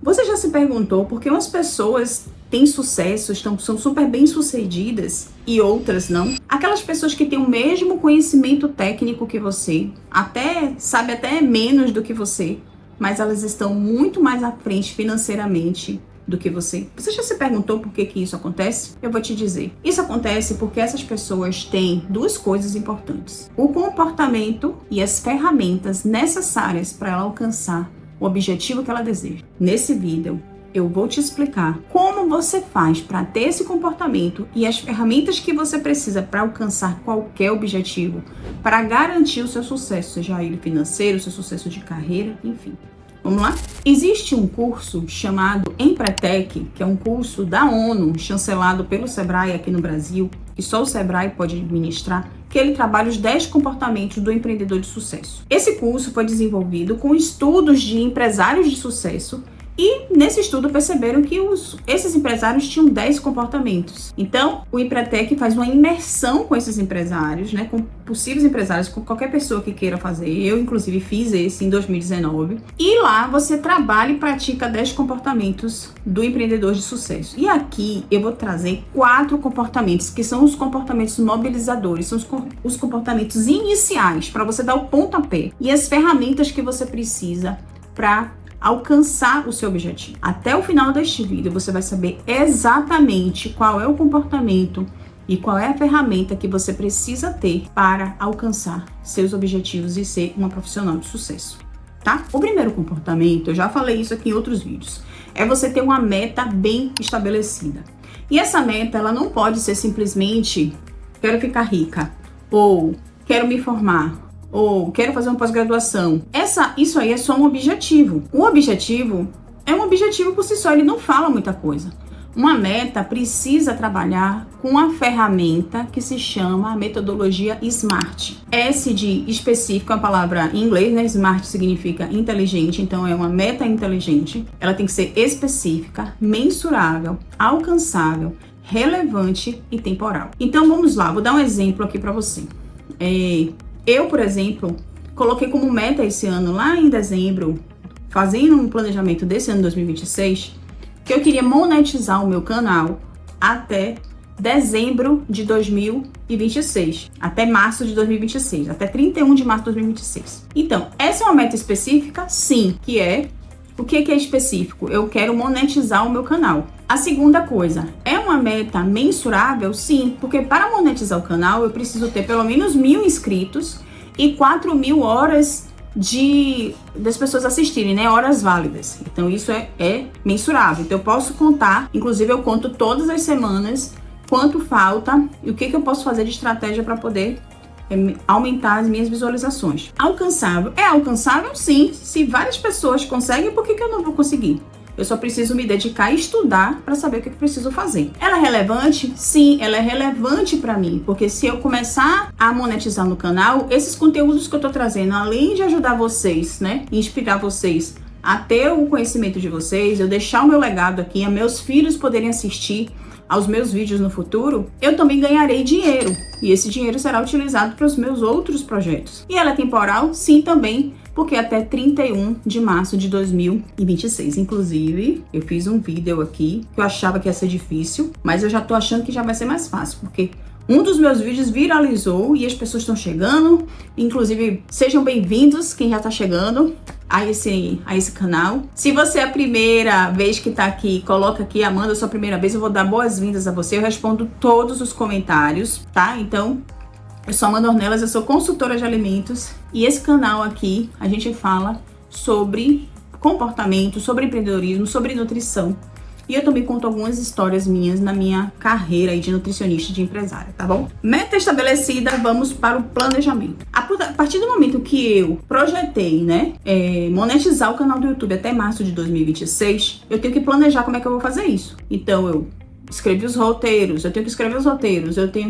Você já se perguntou por que umas pessoas têm sucesso, são super bem sucedidas e outras não? Aquelas pessoas que têm o mesmo conhecimento técnico que você, sabe até menos do que você, mas elas estão muito mais à frente financeiramente do que você. Você já se perguntou por que isso acontece? Eu vou te dizer. Isso acontece porque essas pessoas têm duas coisas importantes: o comportamento e as ferramentas necessárias para ela alcançar o objetivo que ela deseja. Nesse vídeo, eu vou te explicar como você faz para ter esse comportamento e as ferramentas que você precisa para alcançar qualquer objetivo, para garantir o seu sucesso, seja ele financeiro, seu sucesso de carreira, enfim. Vamos lá? Existe um curso chamado Empretec, que é um curso da ONU, chancelado pelo Sebrae aqui no Brasil, que só o Sebrae pode administrar, que ele trabalha os 10 comportamentos do empreendedor de sucesso. Esse curso foi desenvolvido com estudos de empresários de sucesso e nesse estudo perceberam que esses empresários tinham 10 comportamentos. Então, o Empretec faz uma imersão com esses empresários, né, com possíveis empresários, com qualquer pessoa que queira fazer. Eu, inclusive, fiz esse em 2019. E lá você trabalha e pratica 10 comportamentos do empreendedor de sucesso. E aqui eu vou trazer 4 comportamentos, que são os comportamentos mobilizadores, são os comportamentos iniciais, para você dar o pontapé. E as ferramentas que você precisa para alcançar o seu objetivo. Até o final deste vídeo você vai saber exatamente qual é o comportamento e qual é a ferramenta que você precisa ter para alcançar seus objetivos e ser uma profissional de sucesso, tá? O primeiro comportamento, eu já falei isso aqui em outros vídeos, é você ter uma meta bem estabelecida. E essa meta, ela não pode ser simplesmente quero ficar rica, ou quero me formar, ou quero fazer uma pós-graduação. Isso aí é só um objetivo. O objetivo é um objetivo por si só, ele não fala muita coisa. Uma meta precisa trabalhar com a ferramenta que se chama a metodologia SMART. S de específico, é a palavra em inglês, né? SMART significa inteligente, então é uma meta inteligente. Ela tem que ser específica, mensurável, alcançável, relevante e temporal. Então vamos lá, vou dar um exemplo aqui para você. Eu, por exemplo, coloquei como meta esse ano, lá em dezembro, fazendo um planejamento desse ano 2026, que eu queria monetizar o meu canal até dezembro de 2026, até março de 2026, até 31 de março de 2026. Então, essa é uma meta específica? Sim, que é... O que é específico? Eu quero monetizar o meu canal. A segunda coisa, é uma meta mensurável? Sim, porque para monetizar o canal eu preciso ter pelo menos 1.000 inscritos e 4.000 horas das pessoas assistirem, né? Horas válidas. Então isso é mensurável. Então eu posso contar, inclusive eu conto todas as semanas quanto falta e o que eu posso fazer de estratégia para poder aumentar as minhas visualizações. Alcançável? É alcançável, sim. Se várias pessoas conseguem, por que eu não vou conseguir? Eu só preciso me dedicar e estudar para saber o que eu preciso fazer. Ela é relevante? Sim, ela é relevante para mim, porque se eu começar a monetizar no canal, esses conteúdos que eu tô trazendo, além de ajudar vocês, né, inspirar vocês a ter o conhecimento de vocês, eu deixar o meu legado aqui, a meus filhos poderem assistir aos meus vídeos no futuro, eu também ganharei dinheiro. E esse dinheiro será utilizado para os meus outros projetos. E ela é temporal? Sim, também, porque até 31 de março de 2026. Inclusive, eu fiz um vídeo aqui que eu achava que ia ser difícil, mas eu já tô achando que já vai ser mais fácil, porque um dos meus vídeos viralizou e as pessoas estão chegando. Inclusive, sejam bem-vindos quem já tá chegando a esse canal. Se você é a primeira vez que tá aqui, coloca aqui, Amanda, sua primeira vez, eu vou dar boas-vindas a você. Eu respondo todos os comentários, tá? Então, eu sou Amanda Ornelas, eu sou consultora de alimentos e esse canal aqui a gente fala sobre comportamento, sobre empreendedorismo, sobre nutrição. E eu também conto algumas histórias minhas na minha carreira aí de nutricionista, de empresária, tá bom? Meta estabelecida, vamos para o planejamento. A partir do momento que eu projetei, né, monetizar o canal do YouTube até março de 2026, eu tenho que planejar como é que eu vou fazer isso. Então eu escrevi os roteiros, eu tenho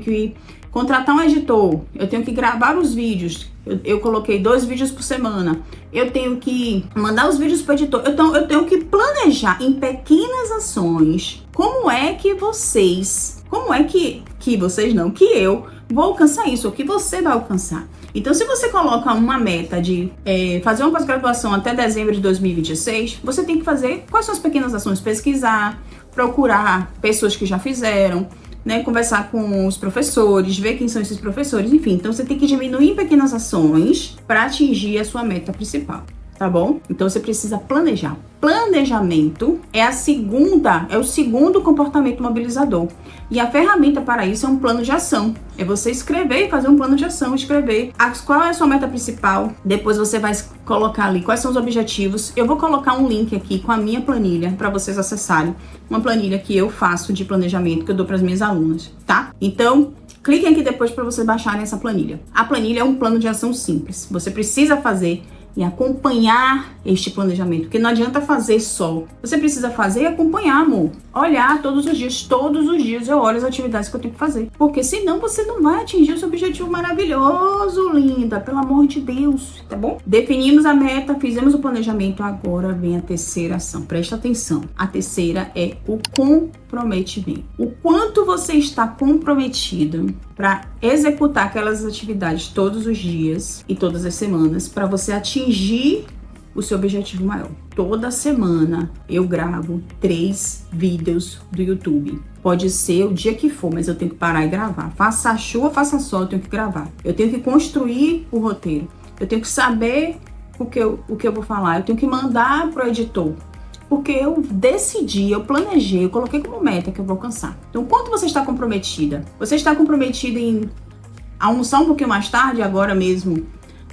que contratar um editor, eu tenho que gravar os vídeos, eu coloquei 2 vídeos por semana, eu tenho que mandar os vídeos para o editor, então eu tenho que planejar em pequenas ações como é que eu vou alcançar isso, ou que você vai alcançar. Então, se você coloca uma meta de fazer uma pós-graduação até dezembro de 2026, você tem que fazer quais são as pequenas ações? Pesquisar, procurar pessoas que já fizeram, né, conversar com os professores, ver quem são esses professores, enfim. Então, você tem que diminuir em pequenas ações para atingir a sua meta principal. Tá bom? Então você precisa planejar. Planejamento é o segundo comportamento mobilizador. E a ferramenta para isso é um plano de ação. É você escrever e fazer um plano de ação, escrever qual é a sua meta principal. Depois você vai colocar ali quais são os objetivos. Eu vou colocar um link aqui com a minha planilha para vocês acessarem. Uma planilha que eu faço de planejamento que eu dou para as minhas alunas, tá? Então, cliquem aqui depois para vocês baixarem essa planilha. A planilha é um plano de ação simples. Você precisa fazer e acompanhar este planejamento, porque não adianta fazer só. Você precisa fazer e acompanhar, amor. Olhar todos os dias eu olho as atividades que eu tenho que fazer, porque senão você não vai atingir o seu objetivo maravilhoso, linda, pelo amor de Deus, tá bom? Definimos a meta, fizemos o planejamento, agora vem a terceira ação. Presta atenção, a terceira é o comprometimento. O quanto você está comprometido para executar aquelas atividades todos os dias e todas as semanas para você atingir o seu objetivo maior. Toda semana eu gravo 3 vídeos do YouTube. Pode ser o dia que for, mas eu tenho que parar e gravar. Faça chuva, faça sol, eu tenho que gravar. Eu tenho que construir o roteiro. Eu tenho que saber o que eu vou falar. Eu tenho que mandar pro editor. Porque eu decidi, eu planejei, eu coloquei como meta que eu vou alcançar. Então, quanto você está comprometida? Você está comprometida em almoçar um pouquinho mais tarde, agora mesmo?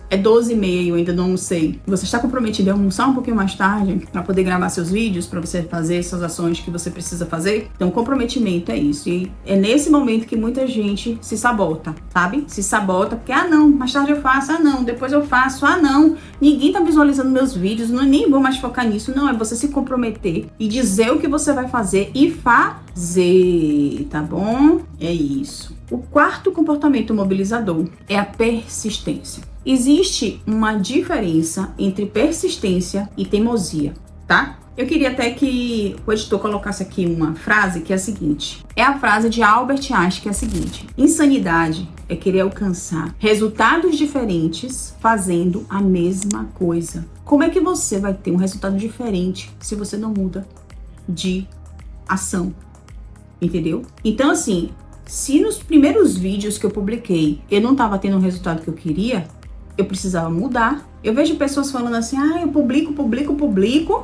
É 12h30, eu ainda não almocei. Você está comprometido em almoçar um pouquinho mais tarde para poder gravar seus vídeos, para você fazer essas ações que você precisa fazer? Então, comprometimento é isso. E é nesse momento que muita gente se sabota, sabe? Se sabota porque, não, mais tarde eu faço, não, depois eu faço, não, ninguém tá visualizando meus vídeos, nem vou mais focar nisso. Não, é você se comprometer e dizer o que você vai fazer e fazer, tá bom? É isso. O quarto comportamento mobilizador é a persistência. Existe uma diferença entre persistência e teimosia, tá? Eu queria até que o editor colocasse aqui uma frase que é a seguinte. É a frase de Albert Einstein, que é a seguinte: insanidade é querer alcançar resultados diferentes fazendo a mesma coisa. Como é que você vai ter um resultado diferente se você não muda de ação? Entendeu? Então, assim, se nos primeiros vídeos que eu publiquei eu não estava tendo o resultado que eu queria, eu precisava mudar. Eu vejo pessoas falando assim, eu publico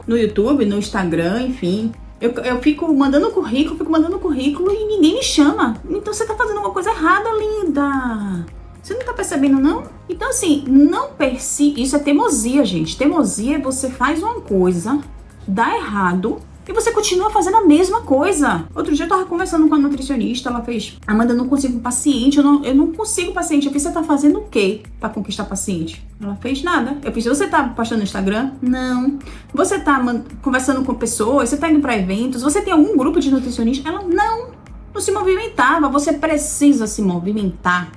no YouTube, no Instagram, enfim. Eu fico mandando currículo e ninguém me chama. Então você tá fazendo uma coisa errada, linda. Você não tá percebendo, não? Então, assim, não persiga. Isso é teimosia, gente. Teimosia é você faz uma coisa, dá errado, e você continua fazendo a mesma coisa. Outro dia eu tava conversando com a nutricionista, ela fez: Amanda, eu não consigo paciente, eu não consigo paciente. Eu fiz: você tá fazendo o quê pra conquistar paciente? Ela fez: nada. Eu fiz: você tá postando no Instagram? Não. Você tá conversando com pessoas? Você tá indo pra eventos? Você tem algum grupo de nutricionista? Ela: não se movimentava. Você precisa se movimentar.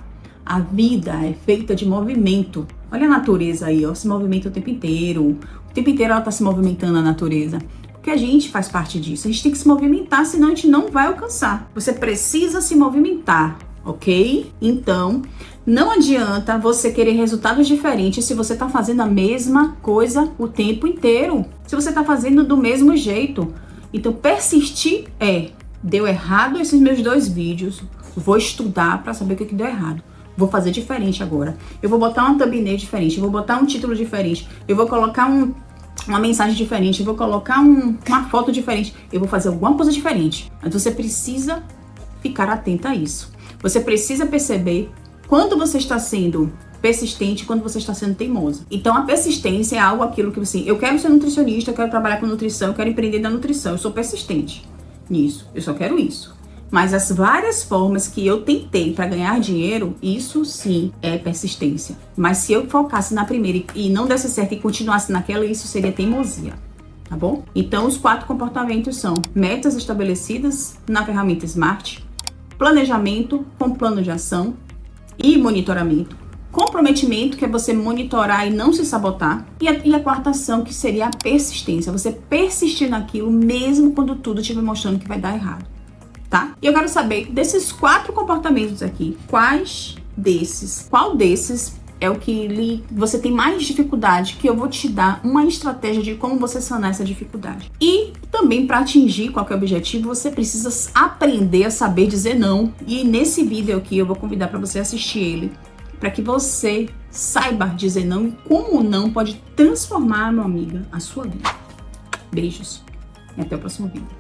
A vida é feita de movimento. Olha a natureza aí, ó, se movimenta o tempo inteiro. O tempo inteiro ela tá se movimentando, a natureza. Porque a gente faz parte disso. A gente tem que se movimentar, senão a gente não vai alcançar. Você precisa se movimentar, ok? Então, não adianta você querer resultados diferentes se você tá fazendo a mesma coisa o tempo inteiro. Se você tá fazendo do mesmo jeito. Então, persistir deu errado esses meus 2 vídeos. Vou estudar para saber o que deu errado. Vou fazer diferente agora. Eu vou botar uma thumbnail diferente. Eu vou botar um título diferente. Eu vou colocar uma mensagem diferente, eu vou colocar uma foto diferente, eu vou fazer alguma coisa diferente. Mas você precisa ficar atenta a isso. Você precisa perceber quando você está sendo persistente, quando você está sendo teimosa. Então a persistência é aquilo que você... Eu quero ser nutricionista, eu quero trabalhar com nutrição, eu quero empreender na nutrição, eu sou persistente nisso, eu só quero isso. Mas as várias formas que eu tentei para ganhar dinheiro, isso sim é persistência. Mas se eu focasse na primeira e não desse certo e continuasse naquela, isso seria teimosia, tá bom? Então os 4 comportamentos são metas estabelecidas na ferramenta SMART, planejamento com plano de ação e monitoramento, comprometimento, que é você monitorar e não se sabotar, e a quarta ação, que seria a persistência, você persistir naquilo mesmo quando tudo estiver mostrando que vai dar errado. Tá? E eu quero saber, desses 4 comportamentos aqui, qual desses é o que você tem mais dificuldade, que eu vou te dar uma estratégia de como você sanar essa dificuldade. E também, para atingir qualquer objetivo, você precisa aprender a saber dizer não. E nesse vídeo aqui eu vou convidar para você assistir ele, para que você saiba dizer não e como o não pode transformar, meu amiga, a sua vida. Beijos e até o próximo vídeo.